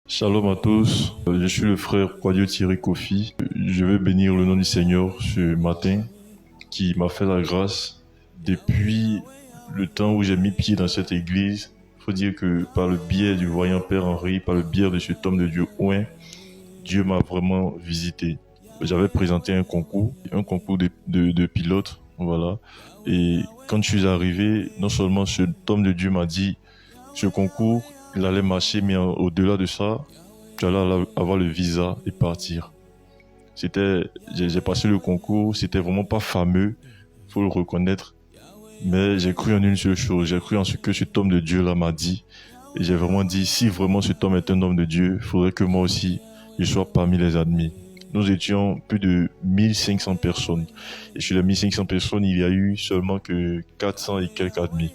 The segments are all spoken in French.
Shalom à tous, je suis le frère Kwadio Thierry Kofi. Je veux bénir le nom du Seigneur ce matin qui m'a fait la grâce. Depuis le temps où j'ai mis pied dans cette église, il faut dire que par le biais du voyant Père Henri, par le biais de cet homme de Dieu Ouen, Dieu m'a vraiment visité. J'avais présenté un concours de pilote, voilà. Et quand je suis arrivé, non seulement cet homme de Dieu m'a dit, ce concours, il allait marcher, mais au-delà de ça, tu allais avoir le visa et partir. J'ai passé le concours, c'était vraiment pas fameux, faut le reconnaître, mais j'ai cru en une seule chose, j'ai cru en ce que cet homme de Dieu là m'a dit, et j'ai vraiment dit, si vraiment cet homme est un homme de Dieu, il faudrait que moi aussi, je sois parmi les admis. Nous étions plus de 1500 personnes, et sur les 1500 personnes, il y a eu seulement que 400 et quelques admis.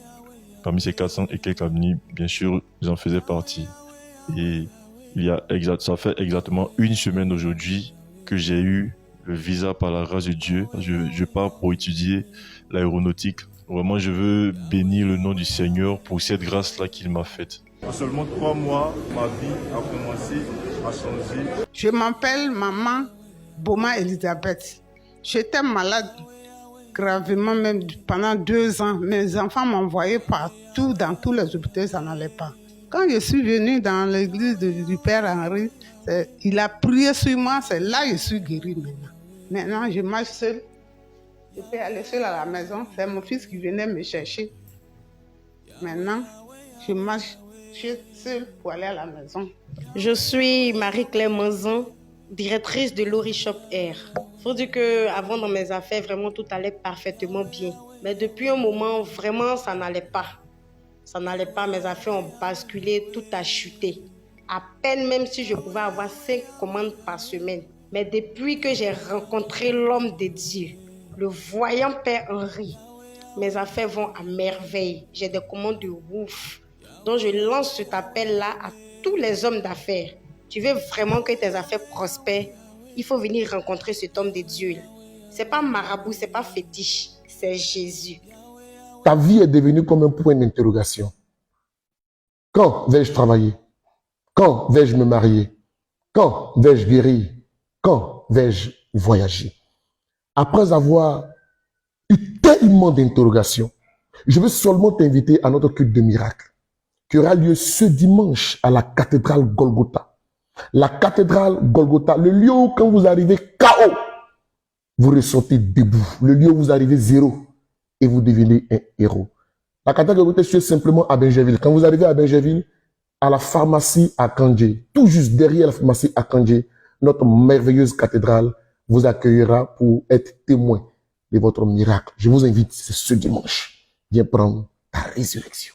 Parmi ces 400 et quelques admis, bien sûr, j'en faisais partie. Et ça fait exactement une semaine aujourd'hui que j'ai eu le visa par la grâce de Dieu. Je pars pour étudier l'aéronautique. Vraiment, je veux bénir le nom du Seigneur pour cette grâce-là qu'il m'a faite. En seulement 3 mois, ma vie a commencé à changer. Je m'appelle Maman Boma Elisabeth. J'étais malade gravement même pendant 2 ans. Mes enfants m'envoyaient partout, dans tous les hôpitaux, ça n'allait pas. Quand je suis venue dans l'église du Père Henri, il a prié sur moi, c'est là que je suis guérie maintenant. Maintenant, je marche seule. Je peux aller seule à la maison. C'est mon fils qui venait me chercher. Maintenant, je marche seule pour aller à la maison. Je suis Marie-Claire Manzan, directrice de Lori Shop Air. Faut dire que avant dans mes affaires, vraiment tout allait parfaitement bien. Mais depuis un moment, vraiment ça n'allait pas. Ça n'allait pas, mes affaires ont basculé, tout a chuté. À peine même si je pouvais avoir 5 commandes par semaine. Mais depuis que j'ai rencontré l'homme de Dieu, le voyant Père Henri, mes affaires vont à merveille. J'ai des commandes de ouf. Donc je lance cet appel-là à tous les hommes d'affaires. Tu veux vraiment que tes affaires prospèrent, il faut venir rencontrer cet homme de Dieu. C'est pas marabout, c'est pas fétiche, c'est Jésus. Ta vie est devenue comme un point d'interrogation. Quand vais-je travailler? Quand vais-je me marier? Quand vais-je guérir? Quand vais-je voyager? Après avoir eu tellement d'interrogations, je veux seulement t'inviter à notre culte de miracle qui aura lieu ce dimanche à la cathédrale Golgotha. La cathédrale Golgotha, le lieu où quand vous arrivez KO, vous ressortez debout. Le lieu où vous arrivez zéro et vous devenez un héros. La cathédrale Golgotha est simplement à Benjerville. Quand vous arrivez à Benjerville, à la pharmacie à Kandje, tout juste derrière la pharmacie à Kandje, notre merveilleuse cathédrale vous accueillera pour être témoin de votre miracle. Je vous invite, c'est ce dimanche. Viens prendre ta résurrection.